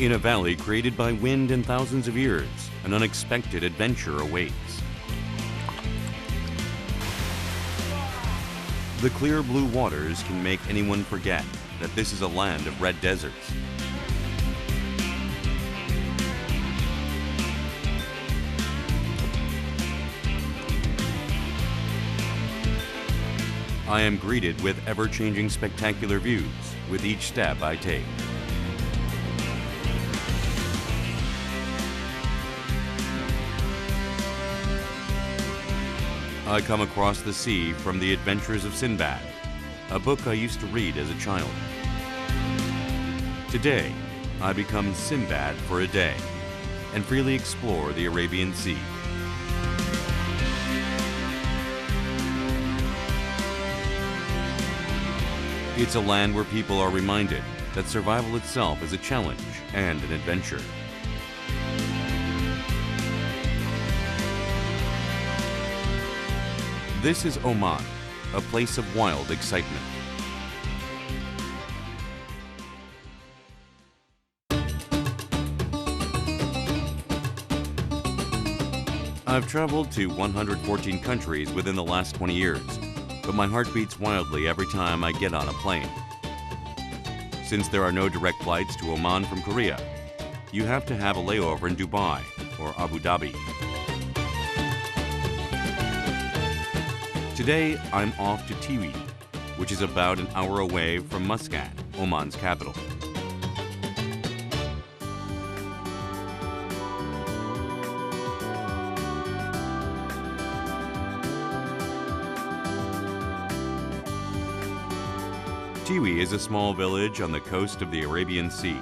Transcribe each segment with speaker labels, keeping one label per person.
Speaker 1: In a valley created by wind and thousands of years, an unexpected adventure awaits. The clear blue waters can make anyone forget that this is a land of red deserts. I am greeted with ever-changing spectacular views with each step I take. I come across the sea from The Adventures of Sinbad, a book I used to read as a child. Today, I become Sinbad for a day and freely explore the Arabian Sea. It's a land where people are reminded that survival itself is a challenge and an adventure. This is Oman, a place of wild excitement. I've traveled to 114 countries within the last 20 years, but my heart beats wildly every time I get on a plane. Since there are no direct flights to Oman from Korea, you have to have a layover in Dubai or Abu Dhabi. Today, I'm off to Tiwi, which is about an hour away from Muscat, Oman's capital. Tiwi is a small village on the coast of the Arabian Sea.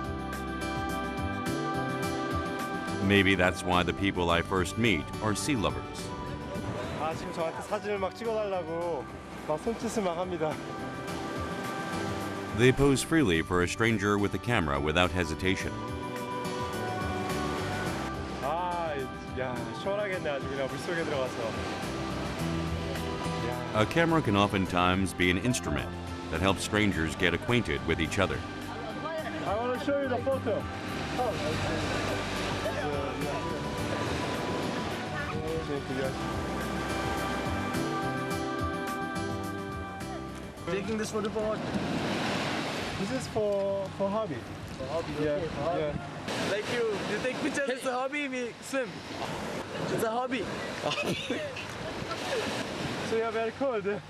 Speaker 1: Maybe that's why the people I first meet are sea lovers.
Speaker 2: 지금 저한테 사진을 막 찍어달라고 막 손짓을 막 합니다.
Speaker 1: They pose freely for a stranger with a camera without hesitation.
Speaker 2: 야, 시원하겠네 아주 그냥 물속에 들어가서.
Speaker 1: A camera can oftentimes be an instrument that helps strangers get acquainted with each other.
Speaker 2: I want to show you the photo.
Speaker 3: Taking this photo for what?
Speaker 2: This is for hobby.
Speaker 3: For hobby,
Speaker 2: Yeah,
Speaker 3: okay, for hobby.
Speaker 2: yeah.
Speaker 3: Like you take pictures, it's a hobby, we swim. It's a hobby.
Speaker 2: So you're very cold.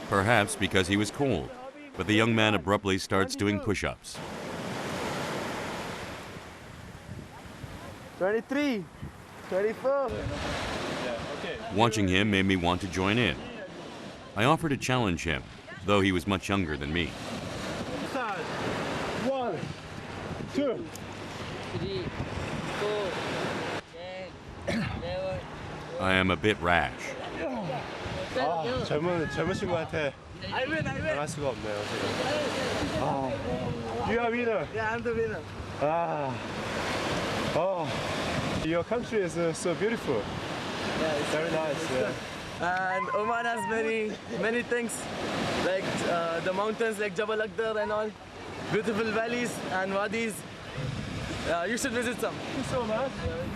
Speaker 1: Perhaps because he was cold, but the young man abruptly starts doing push-ups.
Speaker 3: 23, 24.
Speaker 1: Watching him made me want to join in. I offered to challenge him, though he was much younger than me.
Speaker 2: 1, 2.
Speaker 4: 3, 4, 10, 11.
Speaker 1: I am a bit rash.
Speaker 2: 젊은 친구한테
Speaker 3: I win.
Speaker 2: 당할 수가 없네요 지금. You are winner.
Speaker 3: Yeah, I'm the winner.
Speaker 2: Your country is so beautiful.
Speaker 3: Yeah, it's
Speaker 2: Very nice. Yeah.
Speaker 3: And Oman has many things, like the mountains like Jabal Akhdar and all, beautiful valleys and wadis. You should visit some.
Speaker 2: Thank you so much.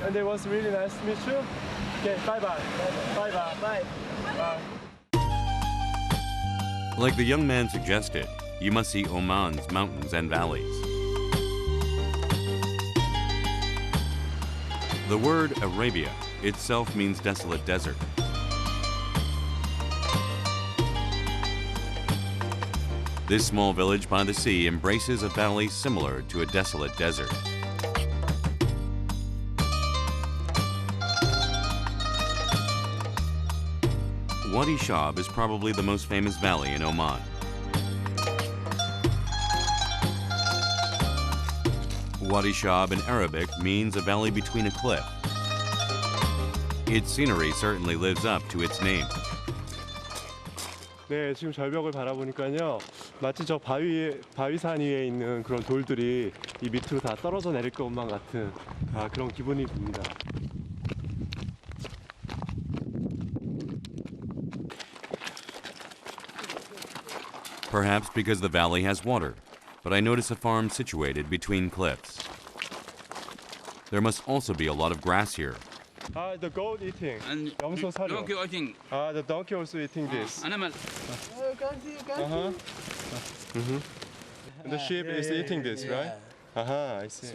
Speaker 2: And it was really nice to meet you. Okay, bye-bye. Bye-bye.
Speaker 3: Bye.
Speaker 2: Bye.
Speaker 1: Like the young man suggested, you must see Oman's mountains and valleys. The word Arabia itself means desolate desert. This small village by the sea embraces a valley similar to a desolate desert. Wadi Shab is probably the most famous valley in Oman. Wadi Shab in Arabic means a valley between a cliff. Its scenery certainly lives up to its name.
Speaker 2: 네, 지금 절벽을 바라보니까요. 마치 저 바위산 위에 있는 그런 돌들이 이 밑으로 다 떨어져 내릴 것만 같은 그런 기분이 듭니다.
Speaker 1: Perhaps because the valley has water, but I notice a farm situated between cliffs. There must also be a lot of grass here.
Speaker 2: The goat eating.
Speaker 5: And
Speaker 2: 염소 사료.
Speaker 5: donkey eating.
Speaker 2: The donkey also eating this.
Speaker 5: Animal.
Speaker 3: You can see, you can see.
Speaker 2: The sheep is eating this, right? I see.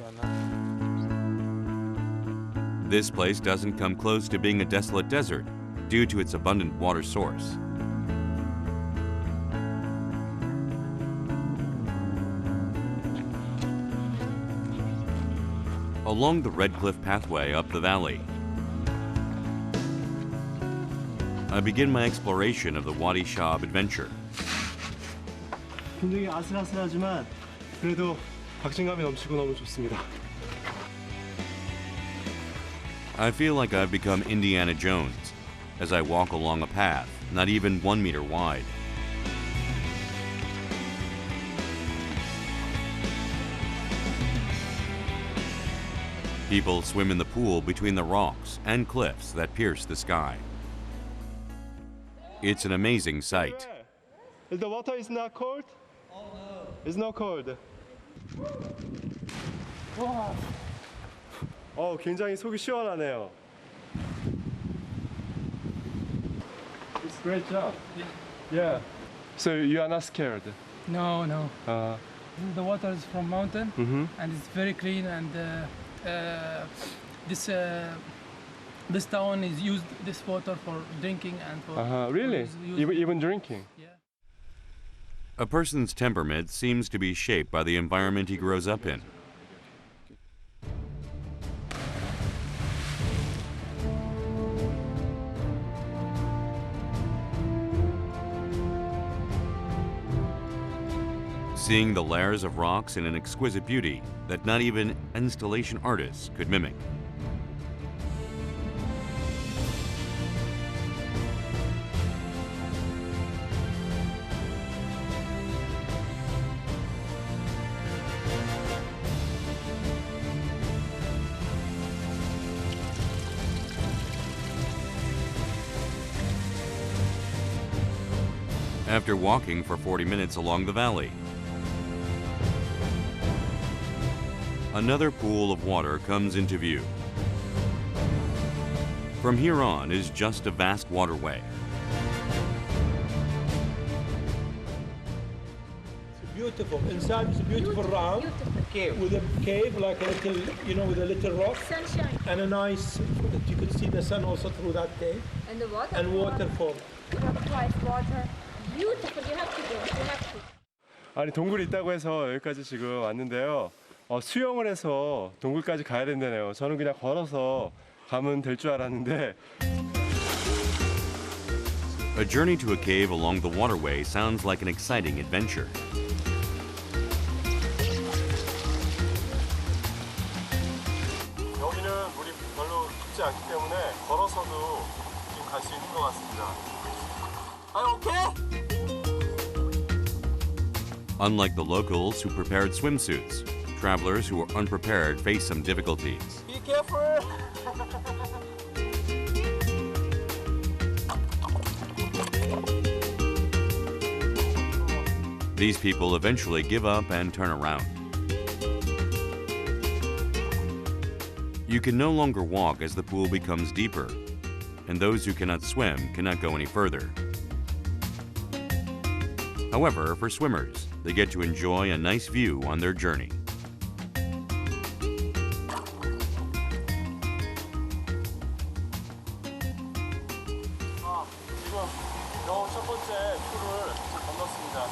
Speaker 1: This place doesn't come close to being a desolate desert due to its abundant water source. Along the Red Cliff pathway up the valley, I begin my exploration of the Wadi Shab adventure.
Speaker 2: 굉장히 아슬아슬하지만 그래도 박진감이 넘치고 너무 좋습니다.
Speaker 1: I feel like I've become Indiana Jones as I walk along a path not even 1 meter wide. People swim in the pool between the rocks and cliffs that pierce the sky. It's an amazing sight.
Speaker 2: The water is not cold? Oh no. It's not cold. 와. 굉장히 속이 시원하네요. It's great job. Yeah. So you are not scared?
Speaker 6: No, no. The water is from mountain and it's very clean and this town is used this water for drinking and for
Speaker 2: Really?
Speaker 6: is used-
Speaker 2: Even drinking?
Speaker 6: Yeah.
Speaker 1: A person's temperament seems to be shaped by the environment he grows up in. Seeing the layers of rocks in an exquisite beauty that not even installation artists could mimic. After walking for 40 minutes along the valley, another pool of water comes into view. From here on is just a vast waterway.
Speaker 7: It's beautiful. Inside is a beautiful round
Speaker 8: Cave.
Speaker 7: with a cave, like a little, with a little rock,
Speaker 8: Sunshine
Speaker 7: and a nice, that you could see the sun also through that cave,
Speaker 8: and the water.
Speaker 7: and waterfall.
Speaker 8: Turquoise water. Beautiful. You have to go. You have to.
Speaker 2: 아니 동굴이 있다고 해서 여기까지 지금 왔는데요. 수영을 해서 동굴까지 가야 된다네요. 저는 그냥 걸어서 가면 될 줄 알았는데.
Speaker 1: A journey to a cave along the waterway sounds like an exciting adventure.
Speaker 2: 여기는 물이 별로 깊지 않기 때문에 걸어서도 지금 갈 수 있는 것 같습니다.
Speaker 1: Unlike the locals who prepared swimsuits, travelers who are unprepared face some difficulties.
Speaker 7: Be careful!
Speaker 1: These people eventually give up and turn around. You can no longer walk as the pool becomes deeper, and those who cannot swim cannot go any further. However, for swimmers, they get to enjoy a nice view on their journey.
Speaker 2: 지금 겨우 첫 번째 풀을 건넜습니다.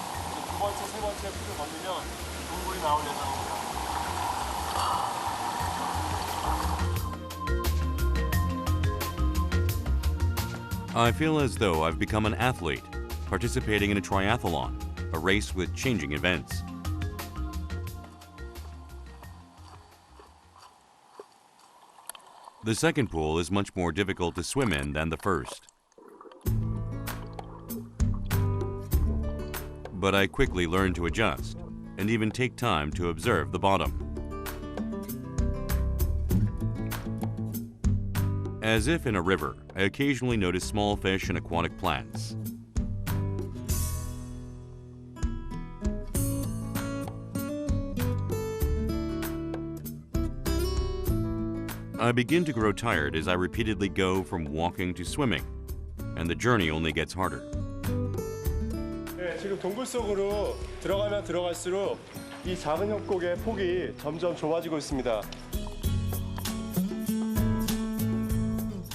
Speaker 2: 두 번째, 세 번째 풀을 건너면 동굴이 나올 예정입니다.
Speaker 1: I feel as though I've become an athlete, participating in a triathlon, a race with changing events. The second pool is much more difficult to swim in than the first. But I quickly learn to adjust and even take time to observe the bottom. As if in a river, I occasionally notice small fish and aquatic plants. I begin to grow tired as I repeatedly go from walking to swimming, and the journey only gets harder.
Speaker 2: 네, 지금 동굴 속으로 들어가면 들어갈수록 이 작은 협곡의 폭이 점점 좁아지고 있습니다.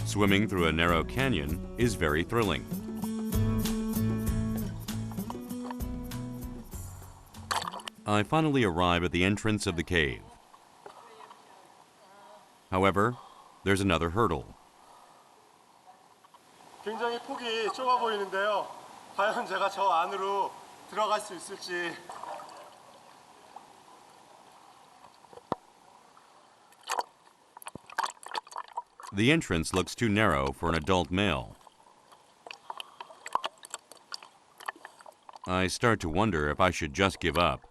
Speaker 1: Swimming through a narrow canyon is very thrilling. I finally arrive at the entrance of the cave. However, there's another hurdle.
Speaker 2: 굉장히 폭이 좁아 보이는데요. 과연 제가 저 안으로 들어갈 수 있을지.
Speaker 1: The entrance looks too narrow for an adult male. I start to wonder if I should just give up.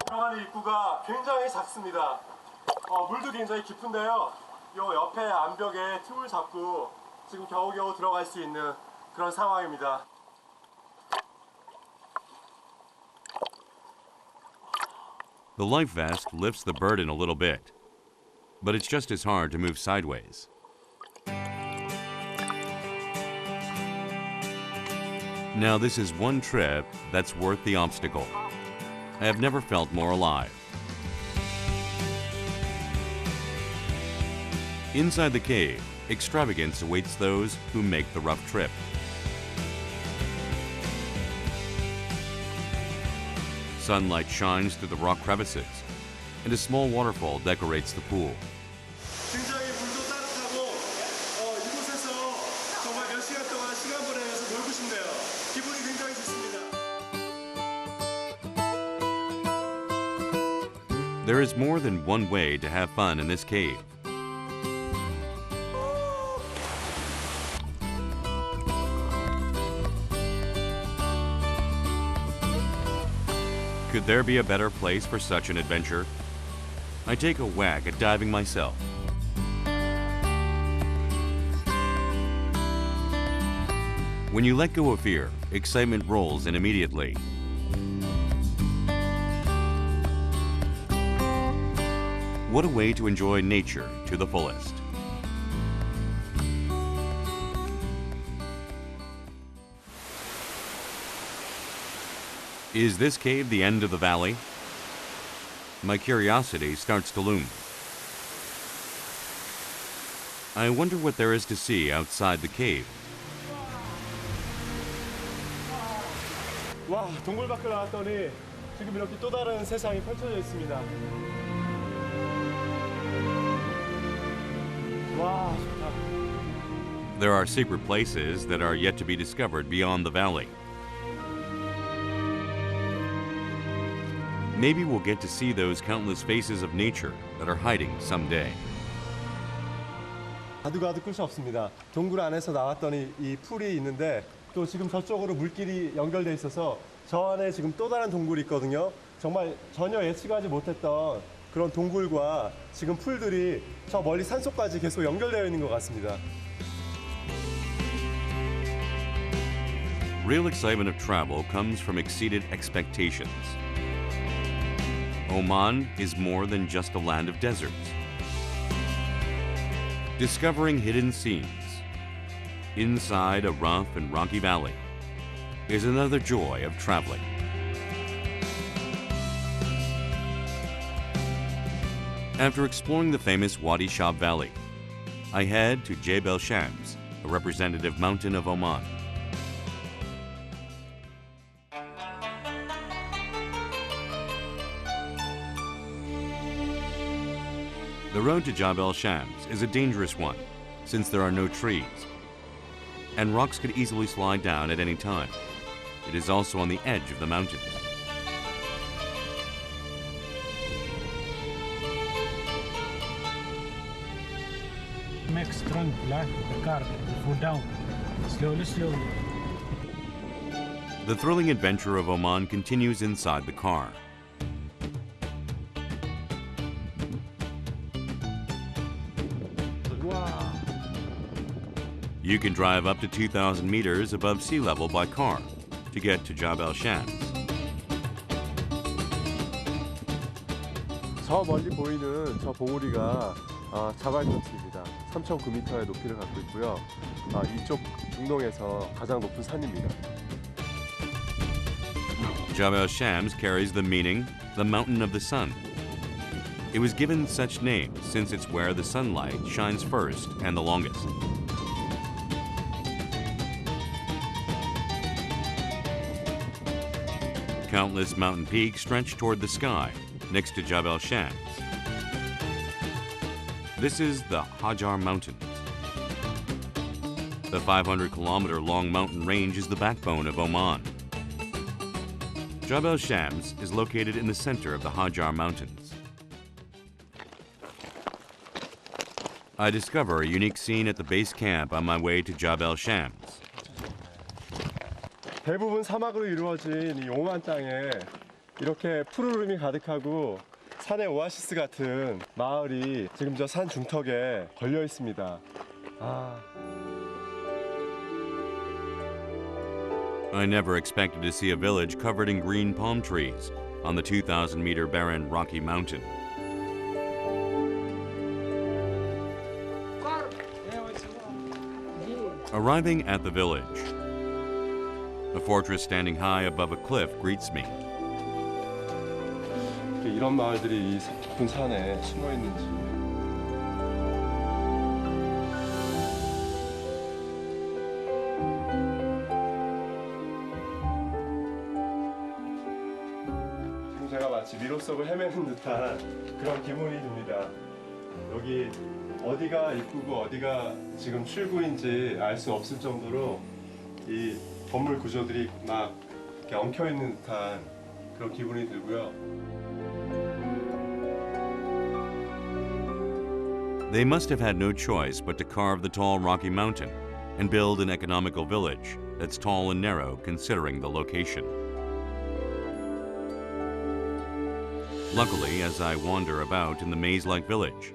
Speaker 2: 들어가는 입구가 굉장히 작습니다. 물도 굉장히 깊은데요. 요 옆에 암벽에 틈을 잡고 지금 겨우겨우 들어갈 수 있는 그런 상황입니다.
Speaker 1: The life vest lifts the burden a little bit, but it's just as hard to move sideways. Now this is one trip that's worth the obstacle. I have never felt more alive. Inside the cave, extravagance awaits those who make the rough trip. Sunlight shines through the rock crevices, and a small waterfall decorates the pool.
Speaker 2: 굉장히 물도 따뜻하고 이곳에서 정말 몇 시간 동안 시간 보내면서 놀고 싶네요. 기분이 굉장히 좋습니다.
Speaker 1: There is more than one way to have fun in this cave. Could there be a better place for such an adventure? I take a whack at diving myself. When you let go of fear, excitement rolls in immediately. What a way to enjoy nature to the fullest. Is this cave the end of the valley? My curiosity starts to loom. I wonder what there is to see outside the cave.
Speaker 2: 와, 동굴 밖을 나왔더니 지금 이렇게 또 다른 세상이 펼쳐져 있습니다. 와, 좋다.
Speaker 1: There are secret places that are yet to be discovered beyond the valley. Maybe we'll get to see those countless faces of nature that are hiding someday.
Speaker 2: 가도 끝이 없습니다. 동굴 안에서 나왔더니 이 풀이 있는데 또 지금 저쪽으로 물길이 연결돼 있어서 저 안에 지금 또 다른 동굴이 있거든요. 정말 전혀 예측하지 못했던 그런 동굴과 지금 풀들이 저 멀리 산속까지 계속 연결되어 있는 것 같습니다.
Speaker 1: Real excitement of travel comes from exceeded expectations. Oman is more than just a land of deserts. Discovering hidden scenes inside a rough and rocky valley is another joy of traveling. After exploring the famous Wadi Shab Valley, I head to Jebel Shams, a representative mountain of Oman. The road to Jebel Shams is a dangerous one, since there are no trees, and rocks could easily slide down at any time. It is also on the edge of the mountains.
Speaker 7: Make strong black the car go down slowly.
Speaker 1: The thrilling adventure of Oman continues inside the car. You can drive up to 2,000 meters above sea level by car to get to Jabal Shams.
Speaker 2: 저 멀리 보이는 저 봉우리가 자발터치입니다. 3,900m의 높이를 갖고 있고요. 이쪽 중동에서 가장 높은 산입니다.
Speaker 1: Jabal Shams carries the meaning, the mountain of the sun. It was given such name since it's where the sunlight shines first and the longest. Countless mountain peaks stretch toward the sky next to Jabal Shams. This is the Hajar Mountains. The 500-kilometer-long mountain range is the backbone of Oman. Jabal Shams is located in the center of the Hajar Mountains. I discover a unique scene at the base camp on my way to Jabal Shams.
Speaker 2: 대부분 사막으로 이루어진 이 오만 땅에 이렇게 푸르름이 가득하고 산의 오아시스 같은 마을이 지금 저 산 중턱에 걸려 있습니다.
Speaker 1: I never expected to see a village covered in green palm trees on the 2,000-meter barren rocky mountain. Arriving at the village, a fortress standing high above a cliff greets me.
Speaker 2: 이런 마을들이 이 깊은 산에 숨어 있는지. 지금 제가 마치 미로 속을 헤매는 듯한 그런 기분이 듭니다. 여기 어디가 입구고 어디가 지금 출구인지 알 수 없을 정도로 이 건물 구조들이 막 이렇게 엉켜 있는 듯한 그런 기분이 들고요.
Speaker 1: They must have had no choice but to carve the tall rocky mountain and build an economical village that's tall and narrow considering the location. Luckily, as I wander about in the maze-like village,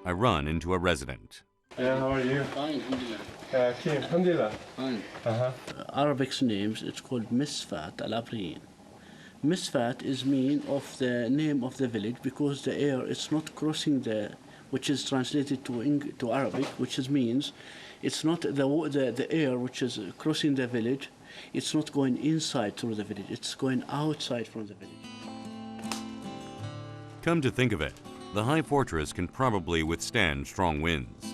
Speaker 1: I run into a resident.
Speaker 2: Yeah, how are you?
Speaker 5: Fine, alhamdulillah.
Speaker 2: Kim, alhamdulillah.
Speaker 5: Fine.
Speaker 2: Uh-huh.
Speaker 5: Arabic's names, it's called Misfat al-Abriyin. Misfat is mean of the name of the village because the air is not crossing the, which is translated to Arabic, which is means it's not the air which is crossing the village, it's not going inside through the village, it's going outside from the village.
Speaker 1: Come to think of it, the high fortress can probably withstand strong winds.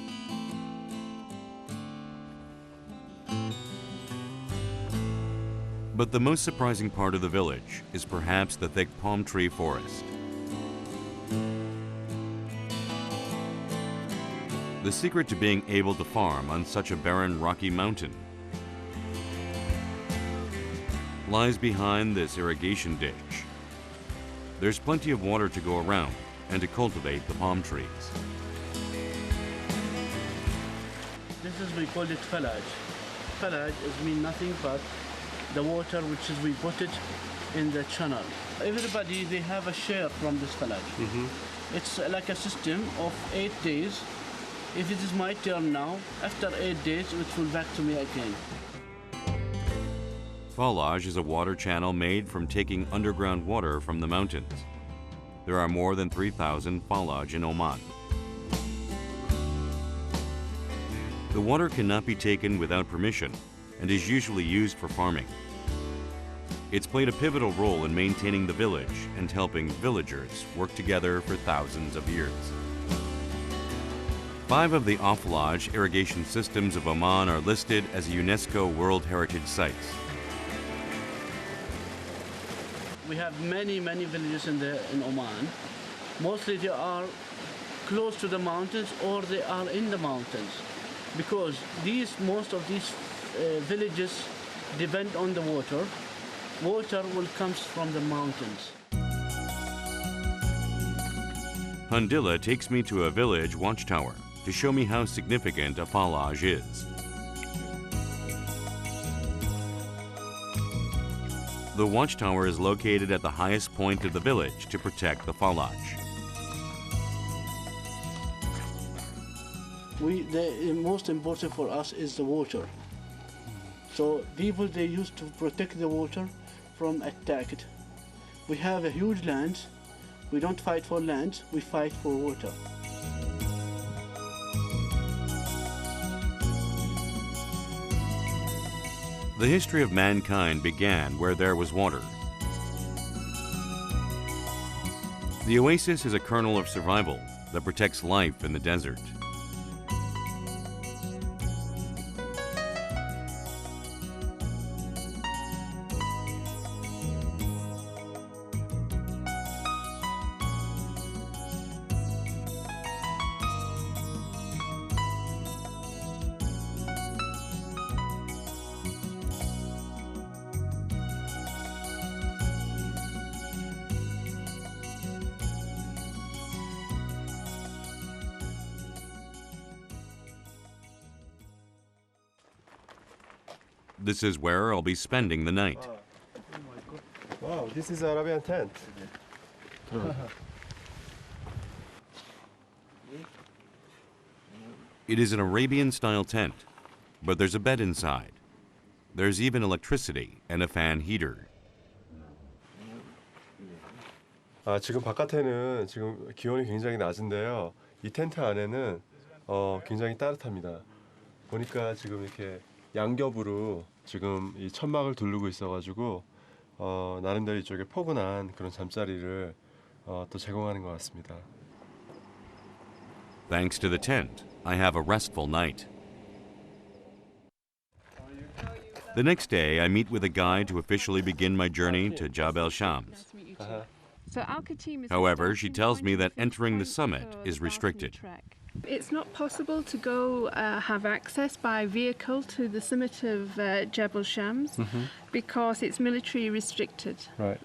Speaker 1: But the most surprising part of the village is perhaps the thick palm tree forest. The secret to being able to farm on such a barren rocky mountain lies behind this irrigation ditch. There's plenty of water to go around and to cultivate the palm trees.
Speaker 5: This is, we call it falaj. Falaj is mean nothing but the water which is we put it in the channel. Everybody, they have a share from this falaj. It's like a system of 8 days. If it is my turn now, after 8 days, it will back to me again.
Speaker 1: Falaj is a water channel made from taking underground water from the mountains. There are more than 3,000 falaj in Oman. The water cannot be taken without permission and is usually used for farming. It's played a pivotal role in maintaining the village and helping villagers work together for thousands of years. 5 of the Falaj irrigation systems of Oman are listed as UNESCO World Heritage Sites.
Speaker 5: We have many villages in Oman. Mostly they are close to the mountains or they are in the mountains because most of these villages depend on the water. Water will come from the mountains.
Speaker 1: Handila takes me to a village watchtower to show me how significant a falaj is. The watchtower is located at the highest point of the village to protect the falaj.
Speaker 5: The most important for us is the water. So people, they used to protect the water from attack. We have a huge land. We don't fight for land, we fight for water.
Speaker 1: The history of mankind began where there was water. The oasis is a kernel of survival that protects life in the desert. This is where I'll be spending the night.
Speaker 2: Wow, this is Arabian tent.
Speaker 1: It is an Arabian-style tent, but there's a bed inside. There's even electricity and a fan heater.
Speaker 2: 지금 바깥에는 지금 기온이 굉장히 낮은데요. 이 텐트 안에는 굉장히 따뜻합니다. 보니까 지금 이렇게 양겹으로 지금 이 천막을 두르고 있어가지고 나름대로 이쪽에 포근한 그런 잠자리를 또 제공하는 것 같습니다.
Speaker 1: Thanks to the tent, I have a restful night. The next day, I meet with a guide to officially begin my journey to Jabal Shams. However, she tells me that entering the summit is restricted.
Speaker 9: It's not possible to go have access by vehicle to the summit of Jabal Shams because it's military restricted.
Speaker 2: Right.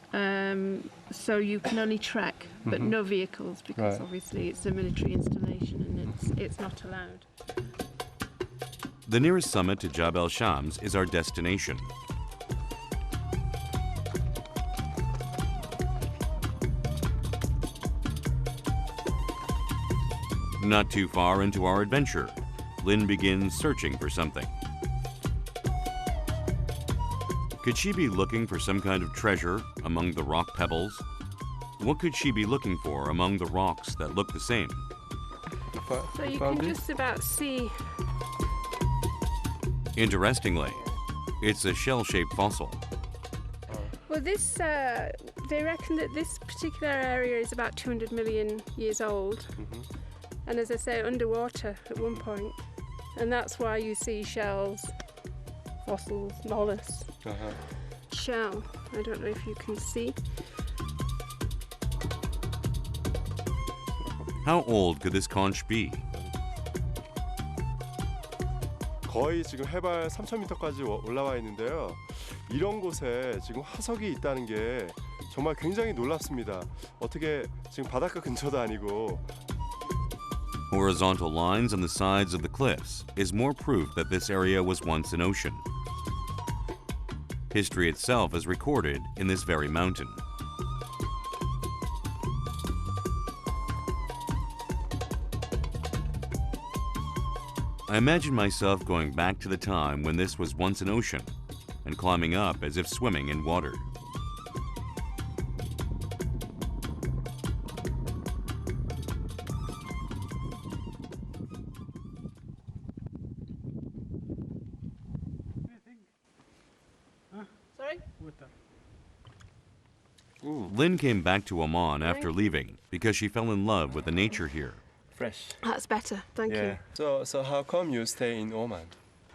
Speaker 9: So you can only trek, but no vehicles because obviously it's a military installation and it's not allowed.
Speaker 1: The nearest summit to Jabal Shams is our destination. Not too far into our adventure, Lynn begins searching for something. Could she be looking for some kind of treasure among the rock pebbles? What could she be looking for among the rocks that look the same?
Speaker 9: So you can just about see.
Speaker 1: Interestingly, it's a shell-shaped fossil.
Speaker 9: Well, this they reckon that this particular area is about 200 million years old. And as I say, underwater at one point. And that's why you see shells, fossils, mollusks. Shell, I don't know if you can see.
Speaker 1: How old could this conch be?
Speaker 2: 거의 지금 해발 3,000m까지 올라와 있는데요. 이런 곳에 지금 화석이 있다는 게 정말 굉장히 놀랍습니다. 어떻게 지금 바닷가 근처도 아니고.
Speaker 1: Horizontal lines on the sides of the cliffs is more proof that this area was once an ocean. History itself is recorded in this very mountain. I imagine myself going back to the time when this was once an ocean and climbing up as if swimming in water. Lynn came back to Oman after leaving because she fell in love with the nature here.
Speaker 2: Fresh.
Speaker 9: That's better, thank you.
Speaker 2: So how come you stay in Oman?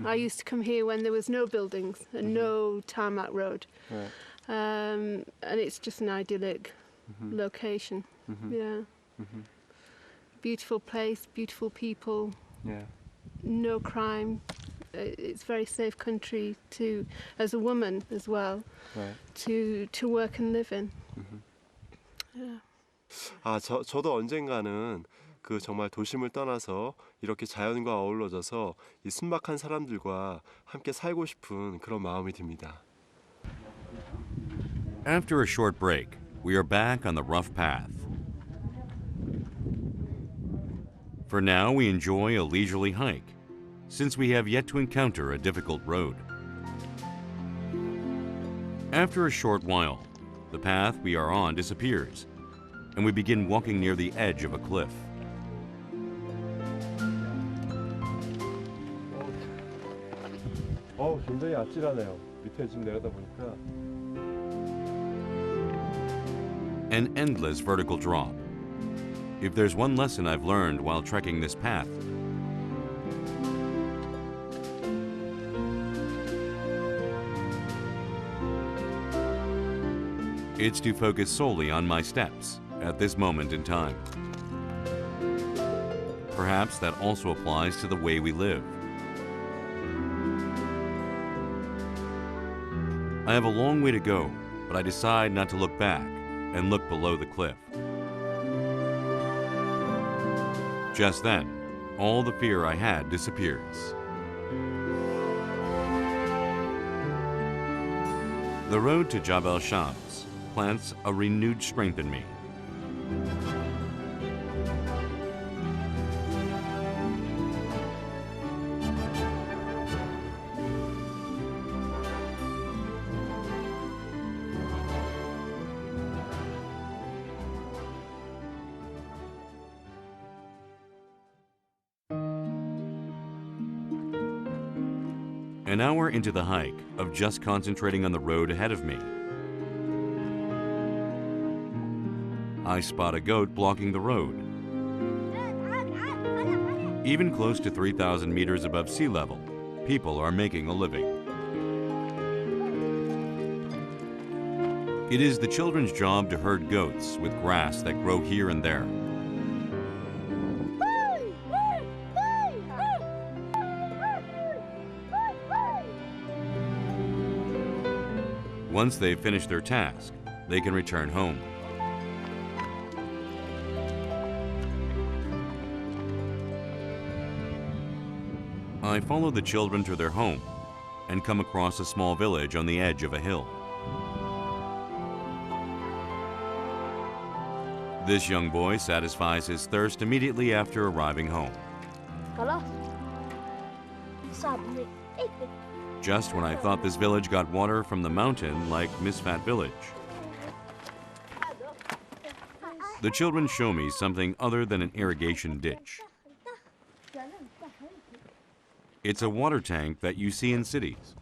Speaker 9: I used to come here when there was no buildings and no tarmac road.
Speaker 2: Right.
Speaker 9: And it's just an idyllic location. Yeah. Beautiful place, beautiful people.
Speaker 2: Yeah.
Speaker 9: No crime. It's a very safe country to, as a woman as well, to work and live in. Yeah.
Speaker 2: 저도 언젠가는 그 정말 도심을 떠나서 이렇게 자연과 어우러져서 이 순박한 사람들과 함께 살고 싶은 그런 마음이 듭니다.
Speaker 1: After a short break, we are back on the rough path. For now, we enjoy a leisurely hike, since we have yet to encounter a difficult road. After a short while, the path we are on disappears, and we begin walking near the edge of a cliff.
Speaker 2: 굉장히 아찔하네요. 밑에 지금 내려다 보니까.
Speaker 1: An endless vertical drop. If there's one lesson I've learned while trekking this path, it's to focus solely on my steps at this moment in time. Perhaps that also applies to the way we live. I have a long way to go, but I decide not to look back and look below the cliff. Just then, all the fear I had disappears. The road to Jabal Shams plants a renewed strength in me. An hour into the hike of just concentrating on the road ahead of me, I spot a goat blocking the road. Even close to 3,000 meters above sea level, people are making a living. It is the children's job to herd goats with grass that grow here and there. Once they've finished their task, they can return home. I follow the children to their home and come across a small village on the edge of a hill. This young boy satisfies his thirst immediately after arriving home. Just when I thought this village got water from the mountain like Misfat Village, the children show me something other than an irrigation ditch. It's a water tank that you see in cities.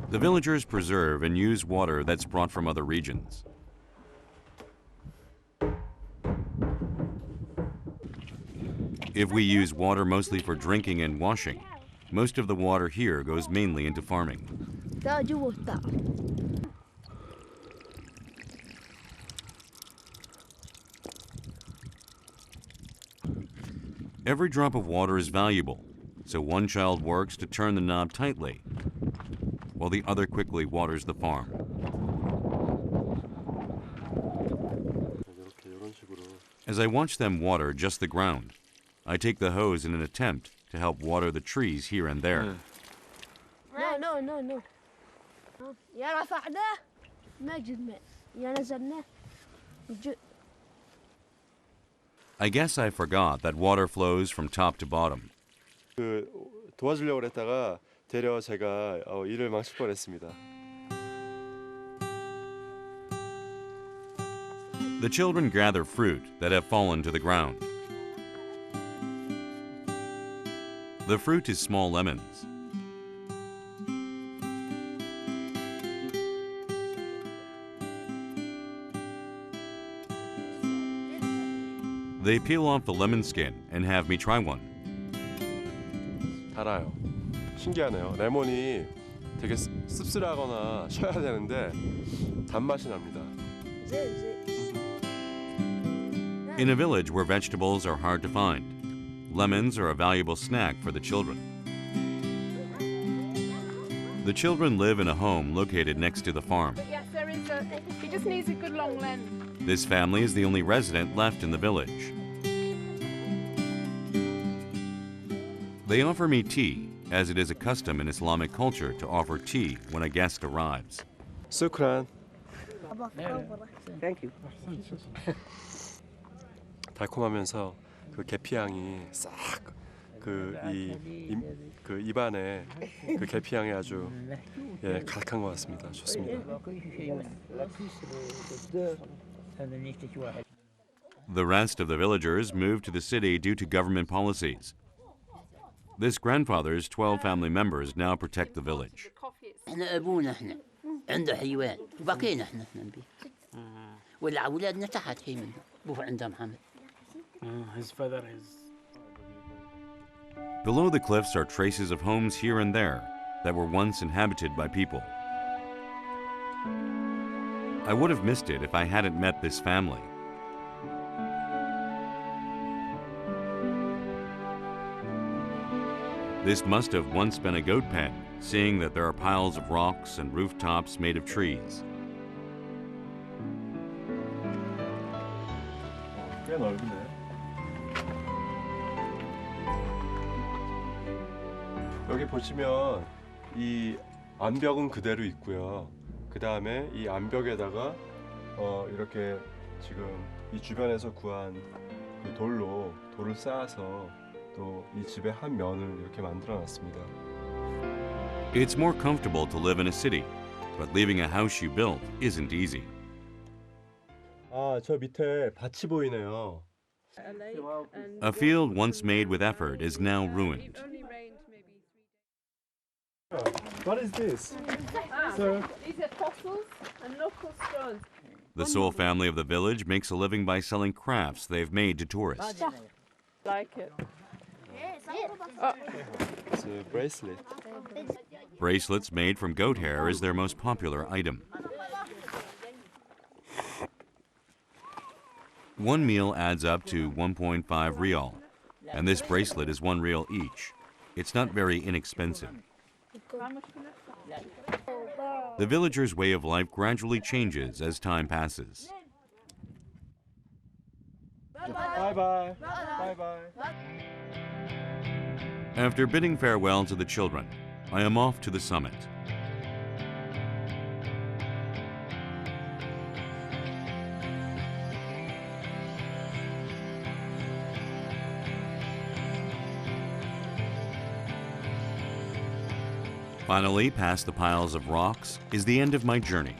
Speaker 1: The villagers preserve and use water that's brought from other regions. If we use water mostly for drinking and washing, most of the water here goes mainly into farming. Every drop of water is valuable, so one child works to turn the knob tightly, while the other quickly waters the farm. As I watch them water just the ground, I take the hose in an attempt to help water the trees here and there.
Speaker 8: No. يا رفعناه ما جد يا نزلناه.
Speaker 1: I guess I forgot that water flows from top to bottom.
Speaker 2: 도와주려고 했다가 되려 제가 일을 망칠 뻔했습니다.
Speaker 1: The children gather fruit that have fallen to the ground. The fruit is small lemons. They peel off the lemon skin and have me try one.
Speaker 2: 달아요. 신기하네요. 레몬이 되게 씁쓸하거나 셔야 되는데 단맛이 납니다.
Speaker 1: In a village where vegetables are hard to find, lemons are a valuable snack for the children. The children live in a home located next to the farm.
Speaker 9: Yes, there is he just needs a good long lemon.
Speaker 1: This family is the only resident left in the village. They offer me tea, as it is a custom in Islamic culture to offer tea when a guest arrives.
Speaker 2: Shukran.
Speaker 4: Thank you.
Speaker 2: 달콤하면서 그 계피향이 싹 그 입안에 그 계피향이 아주 가득한 것 같습니다. 좋습니다.
Speaker 1: The rest of the villagers moved to the city due to government policies. This grandfather's 12 family members now protect the village.
Speaker 4: احنا ابونا احنا عنده حيوان وبقينا احنا به واولادنا تحت هي منه ابوه عنده محمد.
Speaker 7: His father is.
Speaker 1: Below the cliffs are traces of homes here and there that were once inhabited by people. I would have missed it if I hadn't met this family. This must have once been a goat pen, seeing that there are piles of rocks and rooftops made of trees.
Speaker 2: 꽤 넓네. 여기 보시면 이 암벽은 그대로 있고요. 그 다음에 이 암벽에다가 이렇게 지금 이 주변에서 구한 그 돌을 쌓아서 또 이 집의 한 면을 이렇게 만들어놨습니다.
Speaker 1: It's more comfortable to live in a city, but leaving a house you built isn't easy.
Speaker 2: 저 밑에 밭이 보이네요.
Speaker 1: A field once made with effort is now ruined.
Speaker 2: What is this? Sir?
Speaker 9: These are fossils and local stones.
Speaker 1: The sole family of the village makes a living by selling crafts they've made to tourists.
Speaker 9: Like it.
Speaker 2: It's a bracelet.
Speaker 1: Bracelets made from goat hair is their most popular item. One meal adds up to 1.5 rial, and this bracelet is 1 rial each. It's not very inexpensive. The villagers' way of life gradually changes as time passes.
Speaker 2: Bye-bye. Bye-bye.
Speaker 1: After bidding farewell to the children, I am off to the summit. Finally, past the piles of rocks, is the end of my journey.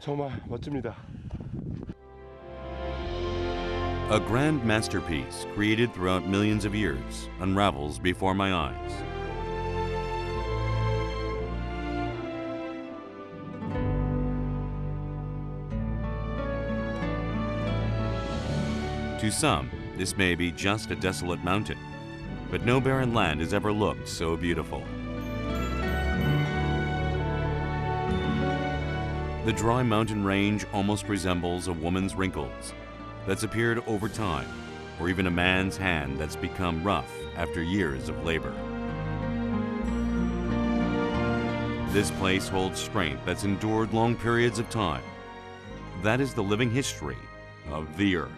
Speaker 2: 정말 멋집니다.
Speaker 1: A grand masterpiece created throughout millions of years unravels before my eyes. To some, this may be just a desolate mountain, but no barren land has ever looked so beautiful. The dry mountain range almost resembles a woman's wrinkles that's appeared over time, or even a man's hand that's become rough after years of labor. This place holds strength that's endured long periods of time. That is the living history of the earth.